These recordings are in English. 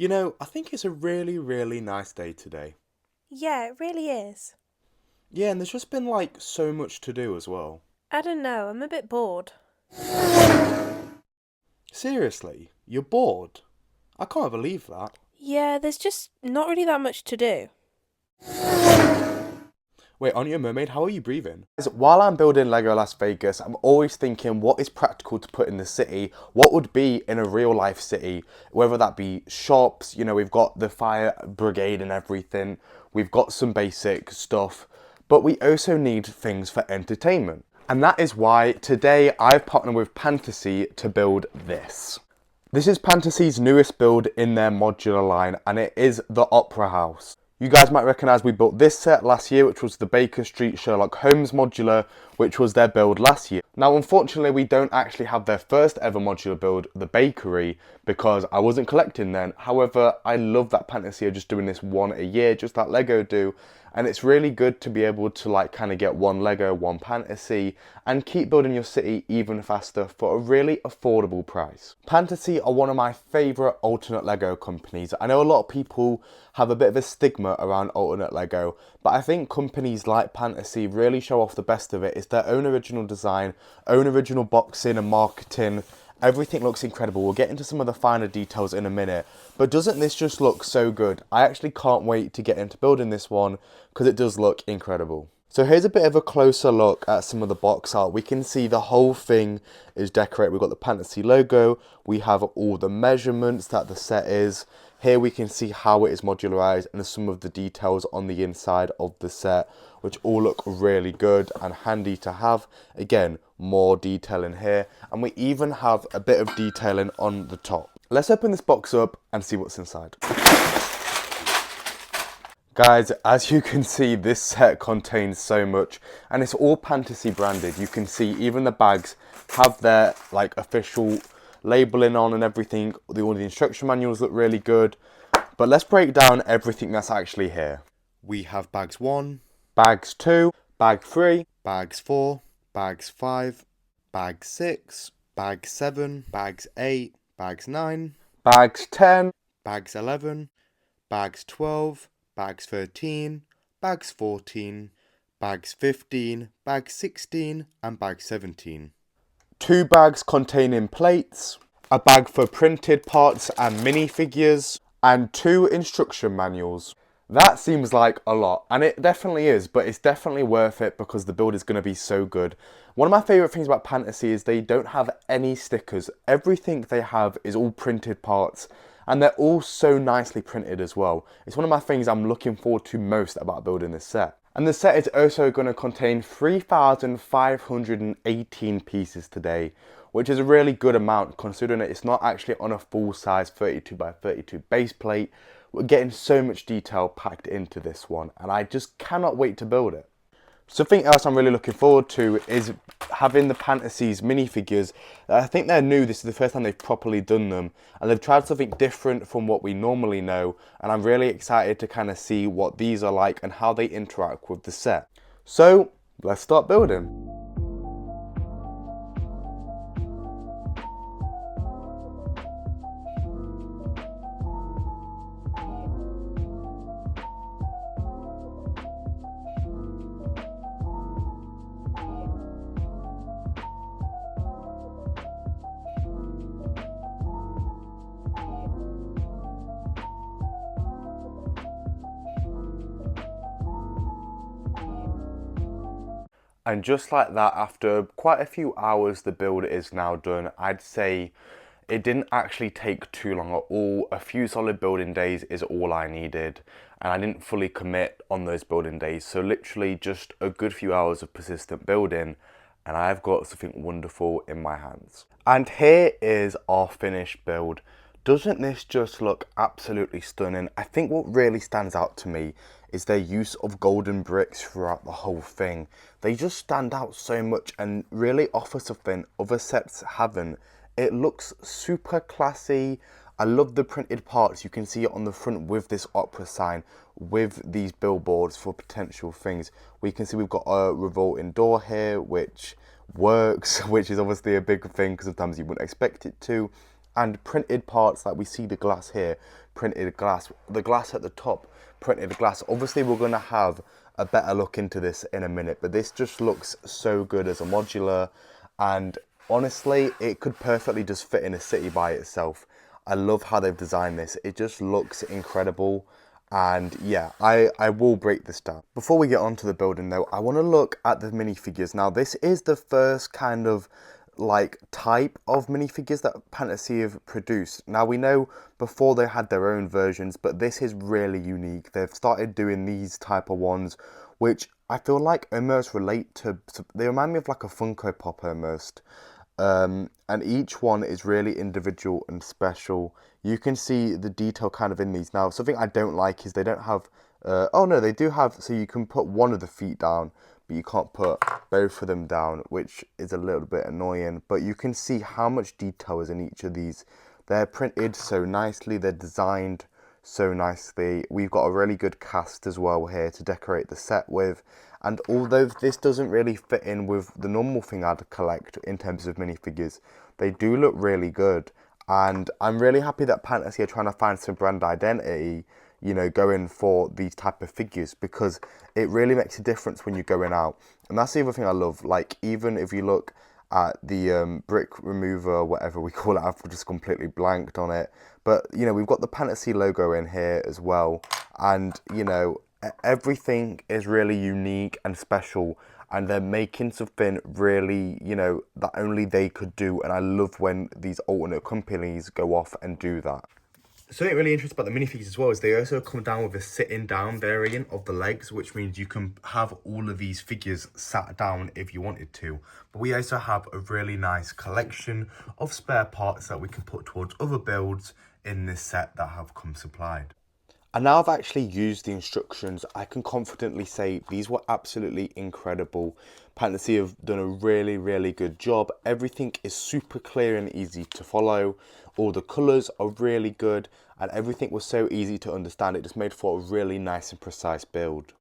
You know, I think it's a really, really nice day today. Yeah, it really is. Yeah, and there's just been like so much to do as well. I don't know, I'm a bit bored. Seriously, you're bored? I can't believe that. Yeah, there's just not really that much to do. Wait, aren't you a mermaid? How are you breathing? While I'm building Lego Las Vegas, I'm always thinking what is practical to put in the city, what would be in a real life city, whether that be shops, you know, we've got the fire brigade and everything, we've got some basic stuff, but we also need things for entertainment. And that is why today I've partnered with Pantasy to build this. This is Pantasy's newest build in their modular line, and it is the Opera House. You guys might recognise we built this set last year, which was the Baker Street Sherlock Holmes modular, which was their build last year. Now, unfortunately, we don't actually have their first ever modular build, the Bakery, because I wasn't collecting then. However, I love that Pantasy are just doing this one a year, just like Lego do. And it's really good to be able to like kind of get one Lego, one Pantasy, and keep building your city even faster for a really affordable price. Pantasy are one of my favourite alternate Lego companies. I know a lot of people have a bit of a stigma around alternate Lego, but I think companies like Pantasy really show off the best of it. It's their own original design, own original boxing and marketing. Everything looks incredible. We'll get into some of the finer details in a minute. But doesn't this just look so good? I actually can't wait to get into building this one because it does look incredible. So here's a bit of a closer look at some of the box art. We can see the whole thing is decorated. We've got the Pantasy logo. We have all the measurements that the set is. Here we can see how it is modularized and some of the details on the inside of the set, which all look really good and handy to have. Again, more detail in here, and we even have a bit of detailing on the top. Let's open this box up and see what's inside. Guys, as you can see, this set contains so much, and it's all Pantasy branded. You can see even the bags have their like official labeling on and everything. All the instruction manuals look really good. But let's break down everything that's actually here. We have bags 1, bags 2, bag 3, bags 4, bags 5, bag 6, bag 7, bags 8, bags 9, bags 10, bags 11, bags 12, bags 13, bags 14, bags 15, bag 16, and bag 17. 2 bags containing plates, a bag for printed parts and minifigures, and 2 instruction manuals. That seems like a lot, and it definitely is, but it's definitely worth it because the build is going to be so good. One of my favourite things about Pantasy is they don't have any stickers. Everything they have is all printed parts, and they're all so nicely printed as well. It's one of my things I'm looking forward to most about building this set. And the set is also going to contain 3,518 pieces today, which is a really good amount considering that it's not actually on a full size 32 by 32 base plate. We're getting so much detail packed into this one, and I just cannot wait to build it. Something else I'm really looking forward to is having the Pantasy's minifigures. I think they're new. This is the first time they've properly done them, and they've tried something different from what we normally know, and I'm really excited to kind of see what these are like and how they interact with the set. So let's start building. And just like that, after quite a few hours, the build is now done. I'd say it didn't actually take too long at all. A few solid building days is all I needed, and I didn't fully commit on those building days. So literally just a good few hours of persistent building, and I've got something wonderful in my hands. And here is our finished build. Doesn't this just look absolutely stunning? I think what really stands out to me is their use of golden bricks throughout the whole thing. They just stand out so much and really offer something other sets haven't. It looks super classy. I love the printed parts. You can see it on the front with this opera sign, with these billboards for potential things. We can see we've got a revolving door here, which works, which is obviously a big thing because sometimes you wouldn't expect it to. and printed parts, like we see the glass here, printed glass, the glass at the top, printed glass. Obviously we're going to have a better look into this in a minute, but this just looks so good as a modular, and honestly it could perfectly just fit in a city by itself. I love how they've designed this. It just looks incredible. And yeah, I will break this down. Before we get onto the building though, I want to look at the minifigures. Now this is the first kind of like type of minifigures that Pantasy have produced. Now we know before they had their own versions, but this is really unique. They've started doing these type of ones, which I feel like almost relate to, they remind me of like a Funko Pop almost. And each one is really individual and special. You can see the detail kind of in these. Now, something I don't like is they don't have, oh no, they do have, so you can put one of the feet down, but you can't put both of them down, which is a little bit annoying. But you can see how much detail is in each of these. They're printed so nicely, they're designed so nicely. We've got a really good cast as well here to decorate the set with. And although this doesn't really fit in with the normal thing I'd collect in terms of minifigures, they do look really good. And I'm really happy that Pantasy are trying to find some brand identity, you know, going for these type of figures, because it really makes a difference when you're going out. And that's the other thing I love. Like, even if you look at the brick remover, whatever we call it, I've just completely blanked on it. But, you know, we've got the Pantasy logo in here as well. And, you know, everything is really unique and special, and they're making something really, you know, that only they could do. And I love when these alternate companies go off and do that. Something really interesting about the minifigures as well is they also come down with a sitting down variant of the legs, which means you can have all of these figures sat down if you wanted to. But we also have a really nice collection of spare parts that we can put towards other builds in this set that have come supplied. And now I've actually used the instructions, I can confidently say these were absolutely incredible. Pantasy have done a really, really good job. Everything is super clear and easy to follow. All the colours are really good, and everything was so easy to understand. It just made for a really nice and precise build.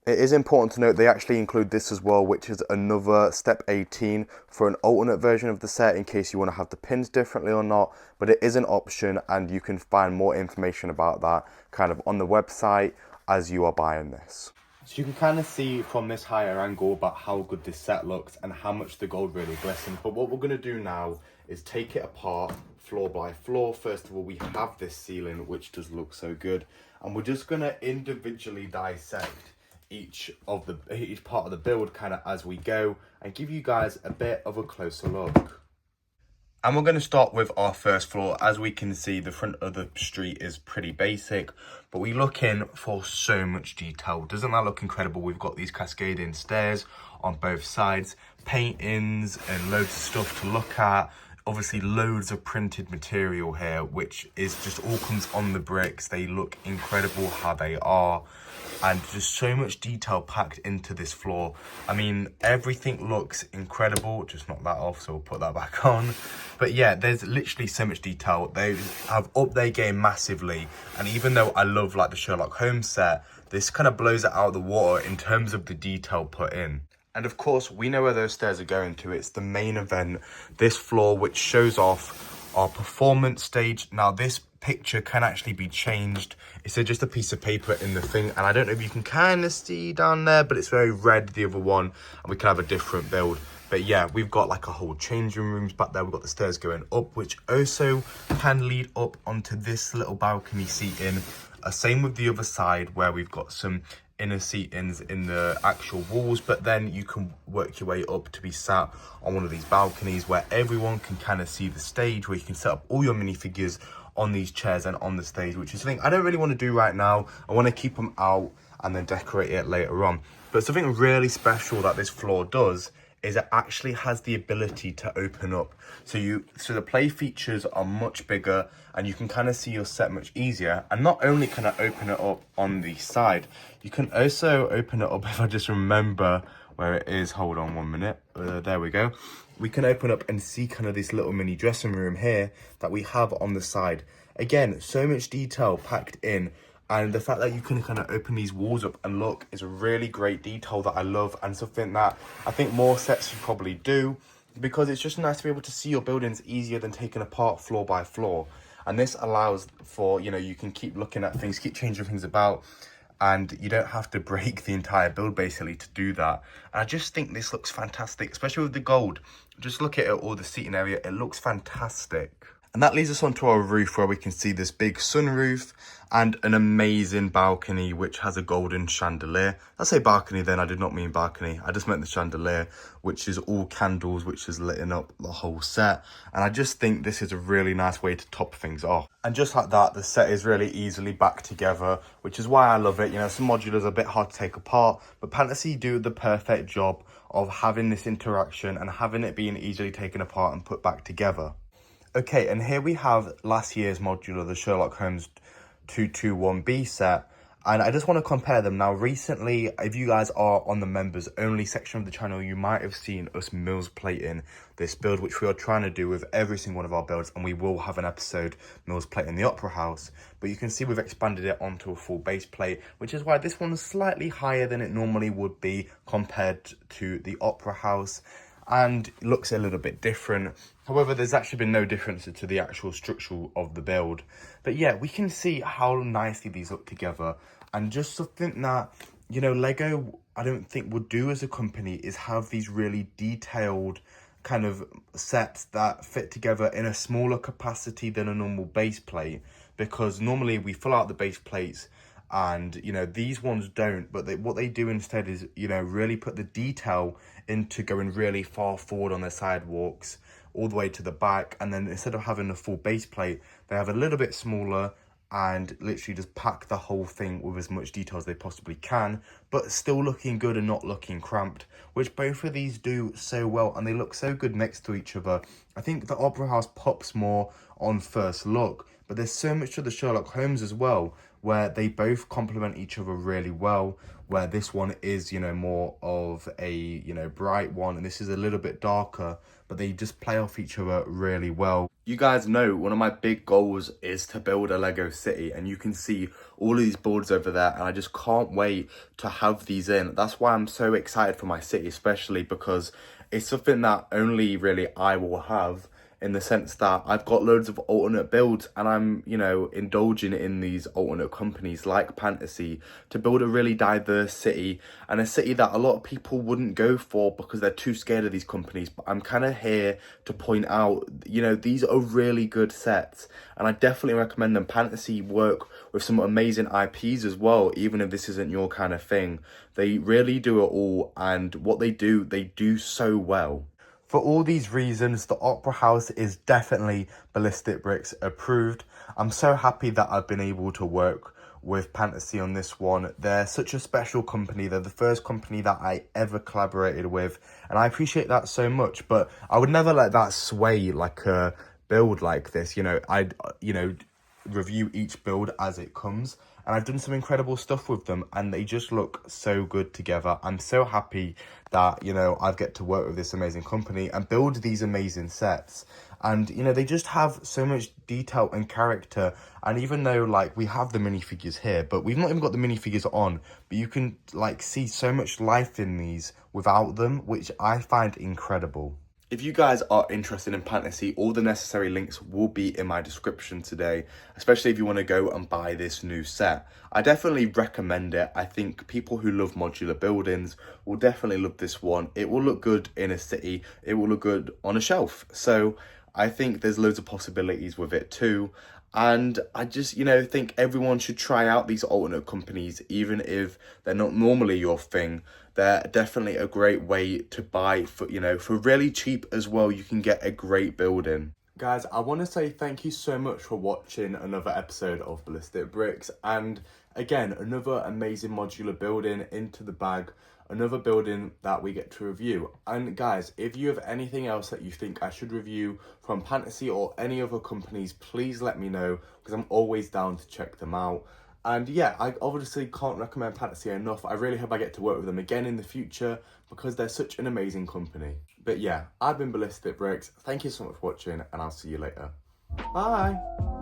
It is important to note they actually include this as well, which is another step 18 for an alternate version of the set in case you want to have the pins differently or not, but it is an option, and you can find more information about that kind of on the website as you are buying this. So you can kind of see from this higher angle about how good this set looks and how much the gold really glistens. But what we're going to do now is take it apart floor by floor. First of all, we have this ceiling, which does look so good, and we're just going to individually dissect each part of the build kind of as we go and give you guys a bit of a closer look. And we're going to start with our first floor. As we can see, the front of the street is pretty basic, but we look in for so much detail. Doesn't that look incredible? We've got these cascading stairs on both sides, paintings and loads of stuff to look at. Obviously loads of printed material here, which is just all comes on the bricks. They look incredible how they are, and just so much detail packed into this floor. I mean, everything looks incredible. Just knock that off, so we'll put that back on. But yeah, there's literally so much detail. They have upped their game massively, and even though I love like the Sherlock Holmes set, this kind of blows it out of the water in terms of the detail put in. And of course, we know where those stairs are going to. It's the main event, this floor, which shows off our performance stage. Now, this picture can actually be changed. It's just a piece of paper in the thing, and I don't know if you can kind of see down there, but it's very red, the other one, and we can have a different build. But yeah, we've got like a whole changing rooms back there. We've got the stairs going up, which also can lead up onto this little balcony seating. Same with the other side, where we've got some inner seatings in the actual walls, but then you can work your way up to be sat on one of these balconies where everyone can kind of see the stage, where you can set up all your minifigures on these chairs and on the stage, which is something I don't really want to do right now. I want to keep them out and then decorate it later on. But something really special that this floor does is it actually has the ability to open up. So the play features are much bigger, and you can kind of see your set much easier. And not only can I open it up on the side, you can also open it up, if I just remember where it is, hold on 1 minute, there we go. We can open up and see kind of this little mini dressing room here that we have on the side. Again, so much detail packed in. And the fact that you can kind of open these walls up and look is a really great detail that I love, and something that I think more sets should probably do. because it's just nice to be able to see your buildings easier than taking apart floor by floor. And this allows for, you know, you can keep looking at things, keep changing things about, and you don't have to break the entire build basically to do that. And I just think this looks fantastic, especially with the gold. Just look at it, all the seating area, it looks fantastic. And that leads us onto our roof, where we can see this big sunroof and an amazing balcony which has a golden chandelier. I say balcony then, I did not mean balcony, I just meant the chandelier, which is all candles, which is lighting up the whole set. And I just think this is a really nice way to top things off. And just like that, the set is really easily back together, which is why I love it. You know, some modulars are a bit hard to take apart, but Pantasy do the perfect job of having this interaction and having it being easily taken apart and put back together. Okay, and here we have last year's modular, the Sherlock Holmes 221B set, and I just want to compare them. Now, recently, if you guys are on the members only section of the channel, you might have seen us Mills plating this build, which we are trying to do with every single one of our builds, and we will have an episode Mills plating the Opera House. But you can see we've expanded it onto a full base plate, which is why this one's slightly higher than it normally would be compared to the Opera House, and looks a little bit different. However, there's actually been no difference to the actual structural of the build. But yeah, we can see how nicely these look together. And just something that, you know, Lego, I don't think would do as a company is have these really detailed kind of sets that fit together in a smaller capacity than a normal base plate. Because normally we fill out the base plates, and you know these ones don't, but what they do instead is, you know, really put the detail into going really far forward on their sidewalks all the way to the back. And then instead of having a full base plate, they have a little bit smaller and literally just pack the whole thing with as much detail as they possibly can, but still looking good and not looking cramped, which both of these do so well, and they look so good next to each other. I think the Opera House pops more on first look, but there's so much to the Sherlock Holmes as well, where they both complement each other really well, where this one is, you know, more of a, you know, bright one, and this is a little bit darker, but they just play off each other really well. You guys know one of my big goals is to build a Lego city, and you can see all of these boards over there, and I just can't wait to have these in. That's why I'm so excited for my city, especially because it's something that only really I will have, in the sense that I've got loads of alternate builds, and I'm, you know, indulging in these alternate companies like Pantasy to build a really diverse city, and a city that a lot of people wouldn't go for because they're too scared of these companies. But I'm kind of here to point out, you know, these are really good sets, and I definitely recommend them. Pantasy work with some amazing IPs as well, even if this isn't your kind of thing. They really do it all, and what they do so well. For all these reasons, the Opera House is definitely Ballistic Bricks approved. I'm so happy that I've been able to work with Pantasy on this one. They're such a special company. They're the first company that I ever collaborated with, and I appreciate that so much. But I would never let that sway like a build like this. You know, I'd, you know, review each build as it comes, and I've done some incredible stuff with them, and they just look so good together. I'm so happy that, you know, I get to work with this amazing company and build these amazing sets. And, you know, they just have so much detail and character. And even though, like, we have the minifigures here, but we've not even got the minifigures on, but you can, like, see so much life in these without them, which I find incredible. If you guys are interested in Pantasy, all the necessary links will be in my description today, especially if you want to go and buy this new set. I definitely recommend it. I think people who love modular buildings will definitely love this one. It will look good in a city. It will look good on a shelf. So I think there's loads of possibilities with it too. And I just, you know, think everyone should try out these alternate companies, even if they're not normally your thing. They're definitely a great way to buy for, you know, for really cheap as well. You can get a great building. Guys, I want to say thank you so much for watching another episode of Ballistic Bricks. And again, another amazing modular building into the bag. Another building that we get to review. And guys, if you have anything else that you think I should review from Pantasy or any other companies, please let me know, because I'm always down to check them out. And yeah, I obviously can't recommend Pantasy enough. I really hope I get to work with them again in the future, because they're such an amazing company. But yeah, I've been Ballistic Bricks. Thank you so much for watching, and I'll see you later. Bye.